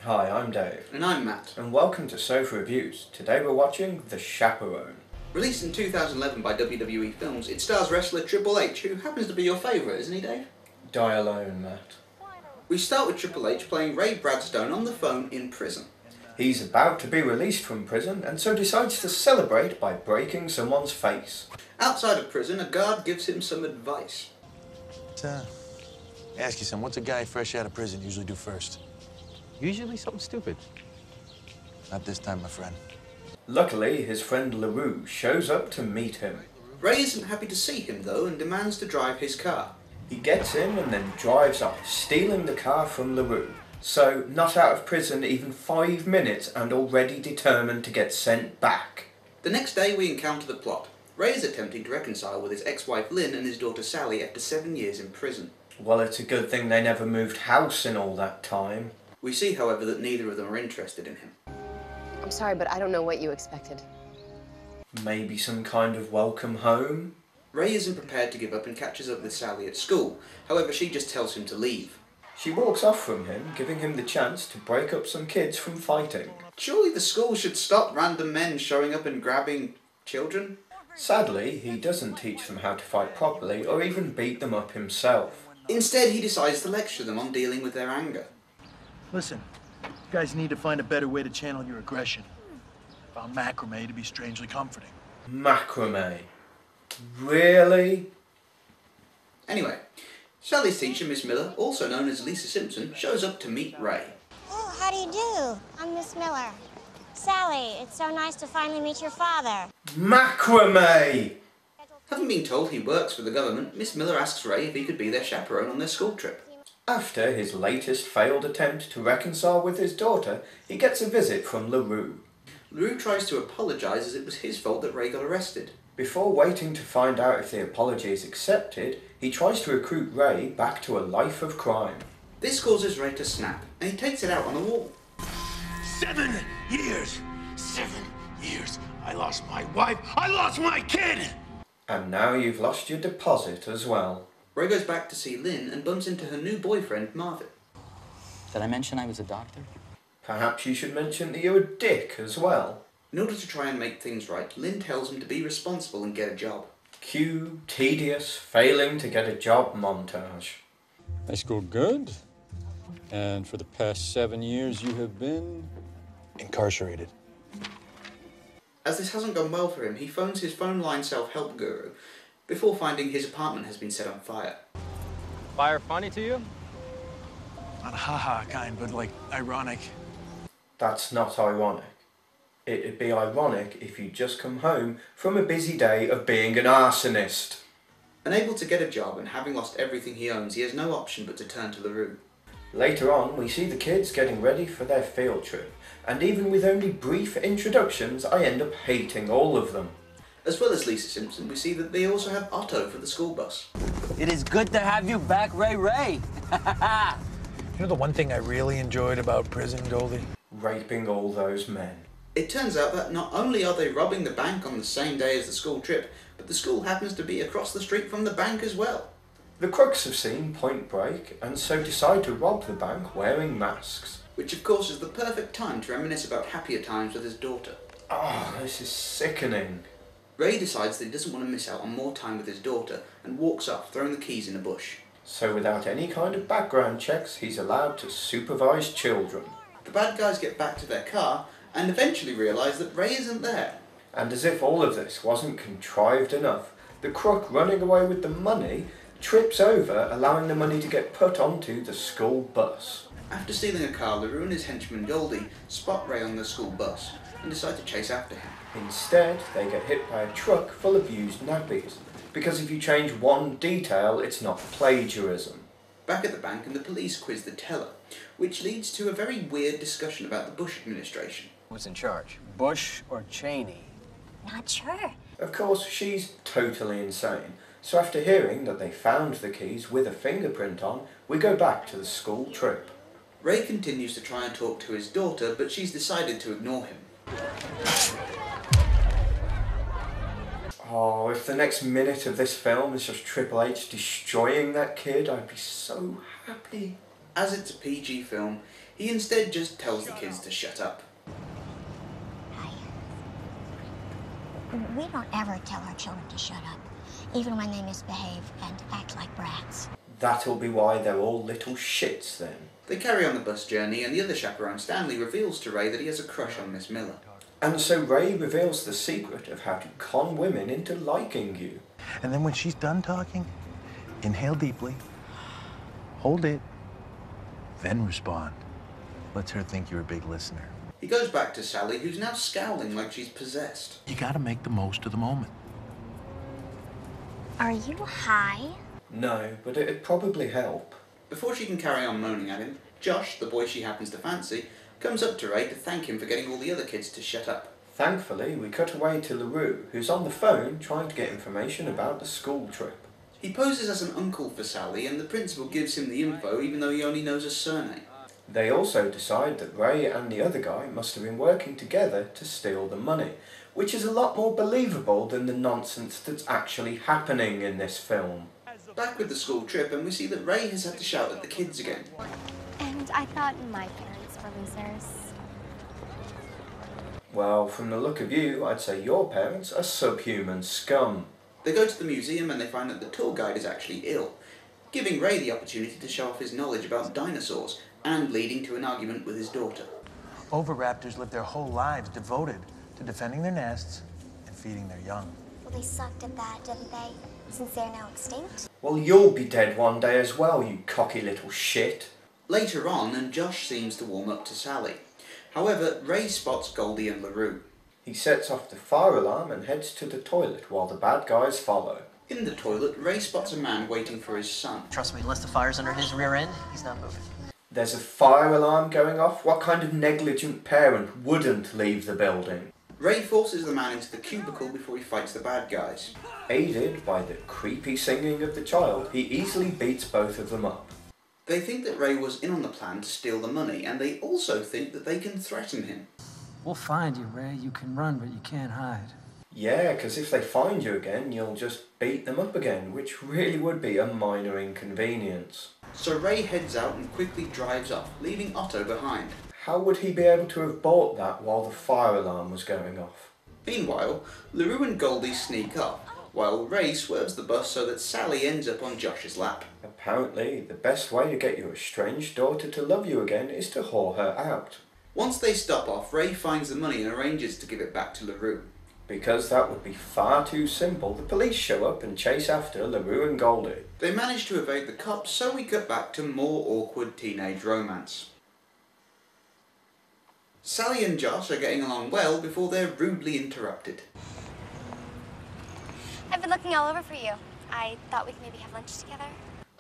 Hi, I'm Dave. And I'm Matt. And welcome to Sofa Reviews. Today we're watching The Chaperone. Released in 2011 by WWE Films, it stars wrestler Triple H, who happens to be your favourite, isn't he, Dave? Die alone, Matt. We start with Triple H playing Ray Bradstone on the phone in prison. He's about to be released from prison and so decides to celebrate by breaking someone's face. Outside of prison, a guard gives him some advice. Ask you something, what's a guy fresh out of prison usually do first? Usually something stupid. Not this time, my friend. Luckily, his friend LaRue shows up to meet him. Ray isn't happy to see him, though, and demands to drive his car. He gets in and then drives off, stealing the car from LaRue. So, not out of prison even 5 minutes and already determined to get sent back. The next day, we encounter the plot. Ray is attempting to reconcile with his ex-wife Lynn and his daughter Sally after 7 years in prison. Well, it's a good thing they never moved house in all that time. We see, however, that neither of them are interested in him. I'm sorry, but I don't know what you expected. Maybe some kind of welcome home? Ray isn't prepared to give up and catches up with Sally at school. However, she just tells him to leave. She walks off from him, giving him the chance to break up some kids from fighting. Surely the school should stop random men showing up and grabbing children? Sadly, he doesn't teach them how to fight properly or even beat them up himself. Instead, he decides to lecture them on dealing with their anger. Listen, you guys need to find a better way to channel your aggression. Found macrame to be strangely comforting. Macrame? Really? Anyway, Sally's teacher, Miss Miller, also known as Lisa Simpson, shows up to meet Ray. Oh, how do you do? I'm Miss Miller. Sally, it's so nice to finally meet your father. Macrame! Having been told he works for the government, Miss Miller asks Ray if he could be their chaperone on their school trip. After his latest failed attempt to reconcile with his daughter, he gets a visit from LaRue. LaRue tries to apologise as it was his fault that Ray got arrested. Before waiting to find out if the apology is accepted, he tries to recruit Ray back to a life of crime. This causes Ray to snap, and he takes it out on the wall. 7 years! 7 years! I lost my wife! I lost my kid! And now you've lost your deposit as well. Ray goes back to see Lynn and bumps into her new boyfriend, Marvin. Did I mention I was a doctor? Perhaps you should mention that you're a dick as well. In order to try and make things right, Lynn tells him to be responsible and get a job. Cue tedious failing to get a job montage. High school good? And for the past 7 years you have been Incarcerated. As this hasn't gone well for him, he phones his phone line self-help guru before finding his apartment has been set on fire. Fire funny to you? Not haha kind, but like ironic. That's not ironic. It'd be ironic if you'd just come home from a busy day of being an arsonist. Unable to get a job and having lost everything he owns, he has no option but to turn to LaRue. Later on, we see the kids getting ready for their field trip, and even with only brief introductions, I end up hating all of them. As well as Lisa Simpson, we see that they also have Otto for the school bus. It is good to have you back, Ray Ray. You know the one thing I really enjoyed about prison, Goldie? Raping all those men. It turns out that not only are they robbing the bank on the same day as the school trip, but the school happens to be across the street from the bank as well. The crooks have seen Point Break, and so decide to rob the bank wearing masks. Which of course is the perfect time to reminisce about happier times with his daughter. Oh, this is sickening. Ray decides that he doesn't want to miss out on more time with his daughter and walks off, throwing the keys in a bush. So without any kind of background checks, he's allowed to supervise children. The bad guys get back to their car and eventually realise that Ray isn't there. And as if all of this wasn't contrived enough, the crook running away with the money trips over, allowing the money to get put onto the school bus. After stealing a car, LaRue and his henchman Goldie spot Ray on the school bus and decide to chase after him. Instead, they get hit by a truck full of used nappies, because if you change one detail, it's not plagiarism. Back at the bank, and the police quiz the teller, which leads to a very weird discussion about the Bush administration. Who's in charge, Bush or Cheney? Not sure. Of course, she's totally insane, so after hearing that they found the keys with a fingerprint on, we go back to the school trip. Ray continues to try and talk to his daughter, but she's decided to ignore him. Oh, if the next minute of this film is just Triple H destroying that kid, I'd be so happy. As it's a PG film, He instead just tells the kids to shut up. We don't ever tell our children to shut up, even when they misbehave and act like brats. That'll be why they're all little shits then. They carry on the bus journey, and the other chaperone, Stanley, reveals to Ray that he has a crush on Miss Miller. And so Ray reveals the secret of how to con women into liking you. And then when she's done talking, inhale deeply, hold it, then respond. Lets her think you're a big listener. He goes back to Sally, who's now scowling like she's possessed. You gotta make the most of the moment. Are you high? No, but it'd probably help. Before she can carry on moaning at him, Josh, the boy she happens to fancy, comes up to Ray to thank him for getting all the other kids to shut up. Thankfully, we cut away to LaRue, who's on the phone trying to get information about the school trip. He poses as an uncle for Sally, and the principal gives him the info even though he only knows her surname. They also decide that Ray and the other guy must have been working together to steal the money, which is a lot more believable than the nonsense that's actually happening in this film. Back with the school trip, and we see that Ray has had to shout at the kids again. And I thought my parents were losers. Well, from the look of you, I'd say your parents are subhuman scum. They go to the museum and they find that the tour guide is actually ill, giving Ray the opportunity to show off his knowledge about dinosaurs, and leading to an argument with his daughter. Oviraptors live their whole lives devoted to defending their nests and feeding their young. Well, they sucked at that, didn't they? Since they're now extinct? Well, you'll be dead one day as well, you cocky little shit. Later on, and Josh seems to warm up to Sally. However, Ray spots Goldie and LaRue. He sets off the fire alarm and heads to the toilet while the bad guys follow. In the toilet, Ray spots a man waiting for his son. Trust me, unless the fire's under his rear end, he's not moving. There's a fire alarm going off? What kind of negligent parent wouldn't leave the building? Ray forces the man into the cubicle before he fights the bad guys. Aided by the creepy singing of the child, he easily beats both of them up. They think that Ray was in on the plan to steal the money, and they also think that they can threaten him. We'll find you, Ray. You can run, but you can't hide. Yeah, because if they find you again, you'll just beat them up again, which really would be a minor inconvenience. So Ray heads out and quickly drives off, leaving Otto behind. How would he be able to have bought that while the fire alarm was going off? Meanwhile, LaRue and Goldie sneak up, while Ray swerves the bus so that Sally ends up on Josh's lap. Apparently, the best way to get your estranged daughter to love you again is to whore her out. Once they stop off, Ray finds the money and arranges to give it back to LaRue. Because that would be far too simple, the police show up and chase after LaRue and Goldie. They manage to evade the cops, so we cut back to more awkward teenage romance. Sally and Josh are getting along well before they're rudely interrupted. I've been looking all over for you. I thought we could maybe have lunch together.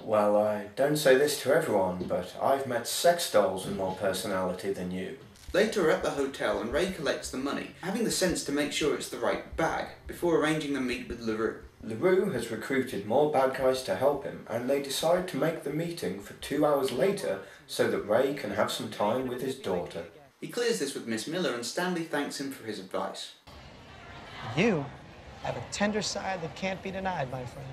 Well, I don't say this to everyone, but I've met sex dolls with more personality than you. Later we're at the hotel and Ray collects the money, having the sense to make sure it's the right bag, before arranging the meet with LaRue. LaRue has recruited more bad guys to help him, and they decide to make the meeting for 2 hours later so that Ray can have some time with his daughter. He clears this with Miss Miller and Stanley thanks him for his advice. You have a tender side that can't be denied, my friend.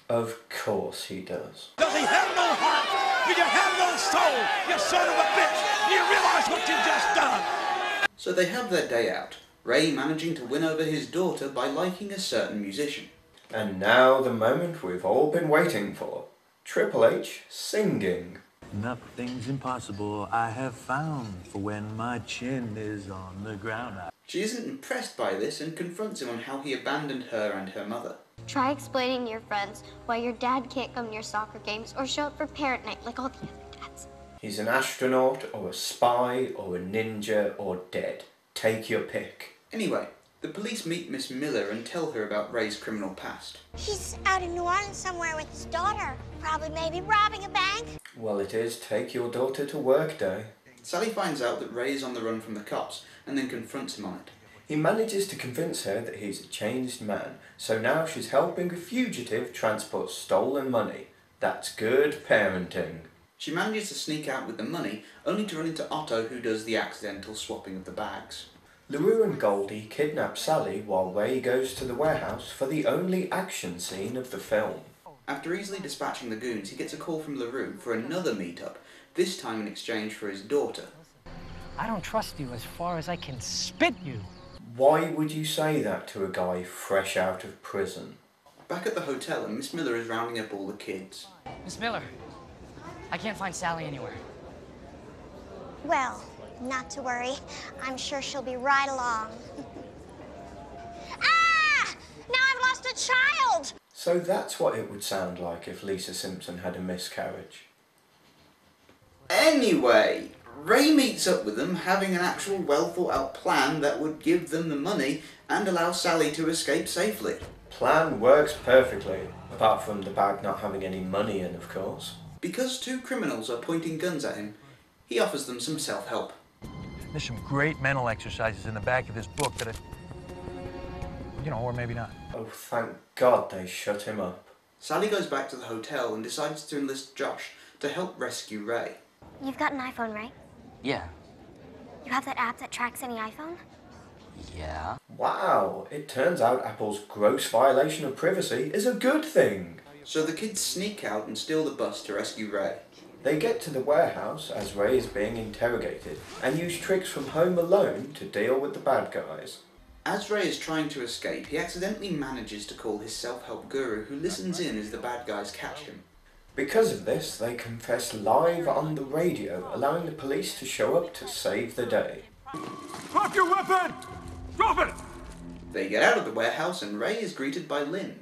Of course he does. Does he have no heart? Do you have no soul? You son of a bitch! Do you realize what you've just done? So they have their day out, Ray managing to win over his daughter by liking a certain musician. And now the moment we've all been waiting for. Triple H singing. Nothing's impossible, I have found, for when my chin is on the ground. She isn't impressed by this and confronts him on how he abandoned her and her mother. Try explaining to your friends why your dad can't come to your soccer games or show up for parent night like all the other dads. He's an astronaut, or a spy, or a ninja, or dead. Take your pick. Anyway, the police meet Miss Miller and tell her about Ray's criminal past. He's out in New Orleans somewhere with his daughter. Probably maybe robbing a bank. Well, it is take your daughter to work day. Sally finds out that Ray is on the run from the cops and then confronts him on it. He manages to convince her that he's a changed man, so now she's helping a fugitive transport stolen money. That's good parenting. She manages to sneak out with the money, only to run into Otto, who does the accidental swapping of the bags. LaRue and Goldie kidnap Sally while Ray goes to the warehouse for the only action scene of the film. After easily dispatching the goons, he gets a call from LaRue for another meet-up, this time in exchange for his daughter. I don't trust you as far as I can spit you. Why would you say that to a guy fresh out of prison? Back at the hotel, and Miss Miller is rounding up all the kids. Miss Miller, I can't find Sally anywhere. Well, not to worry. I'm sure she'll be right along. Ah! Now I've lost a child! So that's what it would sound like if Lisa Simpson had a miscarriage. Anyway, Ray meets up with them, having an actual well-thought-out plan that would give them the money and allow Sally to escape safely. Plan works perfectly, apart from the bag not having any money in, of course. Because two criminals are pointing guns at him, he offers them some self-help. There's some great mental exercises in the back of this book that or maybe not. Oh, thank God they shut him up. Sally goes back to the hotel and decides to enlist Josh to help rescue Ray. You've got an iPhone, right? Yeah. You have that app that tracks any iPhone? Yeah. Wow, it turns out Apple's gross violation of privacy is a good thing. So the kids sneak out and steal the bus to rescue Ray. They get to the warehouse as Ray is being interrogated and use tricks from Home Alone to deal with the bad guys. As Ray is trying to escape, he accidentally manages to call his self-help guru, who listens in as the bad guys catch him. Because of this, they confess live on the radio, allowing the police to show up to save the day. Drop your weapon! Drop it! They get out of the warehouse and Ray is greeted by Lynn.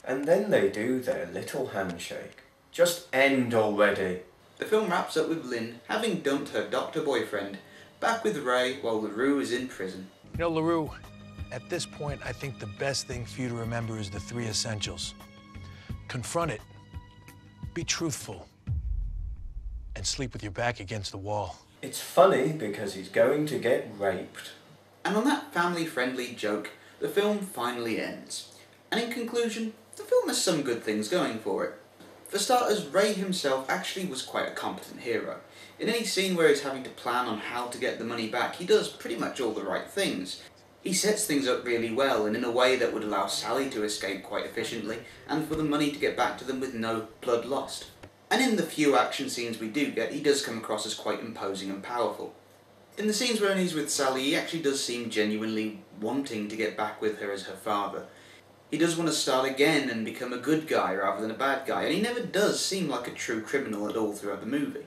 And then they do their little handshake. Just end already. The film wraps up with Lynn having dumped her doctor boyfriend, back with Ray while LaRue is in prison. You know, LaRue, at this point, I think the best thing for you to remember is the 3 essentials. Confront it, be truthful, and sleep with your back against the wall. It's funny because he's going to get raped. And on that family-friendly joke, the film finally ends. And in conclusion, the film has some good things going for it. For starters, Ray himself actually was quite a competent hero. In any scene where he's having to plan on how to get the money back, he does pretty much all the right things. He sets things up really well and in a way that would allow Sally to escape quite efficiently and for the money to get back to them with no blood lost. And in the few action scenes we do get, he does come across as quite imposing and powerful. In the scenes where he's with Sally, he actually does seem genuinely wanting to get back with her as her father. He does want to start again and become a good guy rather than a bad guy, and he never does seem like a true criminal at all throughout the movie.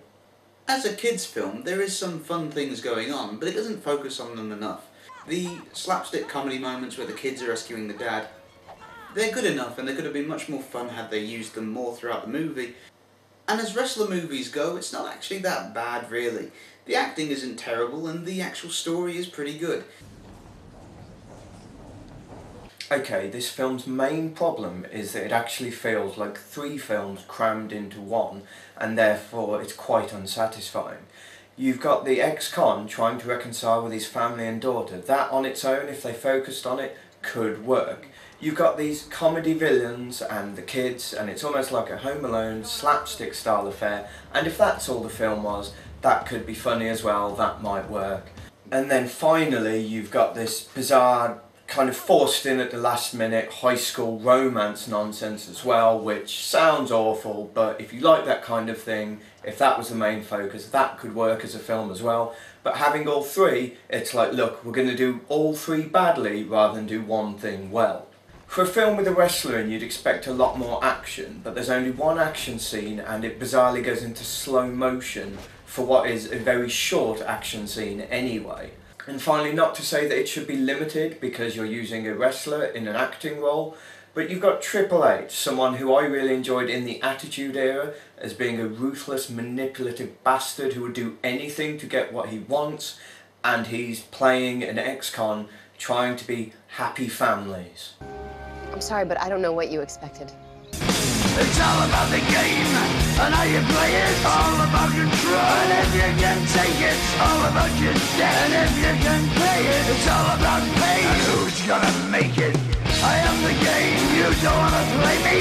As a kids' film, there is some fun things going on, but it doesn't focus on them enough. The slapstick comedy moments where the kids are rescuing the dad, they're good enough and they could have been much more fun had they used them more throughout the movie. And as wrestler movies go, it's not actually that bad really. The acting isn't terrible and the actual story is pretty good. Okay, this film's main problem is that it actually feels like 3 films crammed into one, and therefore it's quite unsatisfying. You've got the ex-con trying to reconcile with his family and daughter. That on its own, if they focused on it, could work. You've got these comedy villains and the kids, and it's almost like a Home Alone slapstick style affair, and if that's all the film was, that could be funny as well, that might work. And then finally, you've got this bizarre, kind of forced in at the last minute high school romance nonsense as well, which sounds awful, but if you like that kind of thing, if that was the main focus, that could work as a film as well. But having all 3, it's like, look, we're going to do all 3 badly rather than do one thing well. For a film with a wrestler in, you'd expect a lot more action, but there's only one action scene and it bizarrely goes into slow motion for what is a very short action scene anyway. And finally, not to say that it should be limited because you're using a wrestler in an acting role, but you've got Triple H, someone who I really enjoyed in the Attitude Era as being a ruthless, manipulative bastard who would do anything to get what he wants, and he's playing an ex-con trying to be happy families. I'm sorry, but I don't know what you expected. It's all about the game and how you play it. All about control. And if you can take it, it's all about your debt. And if you can play it, it's all about pain. And who's gonna make it? I am the game. You don't wanna play me.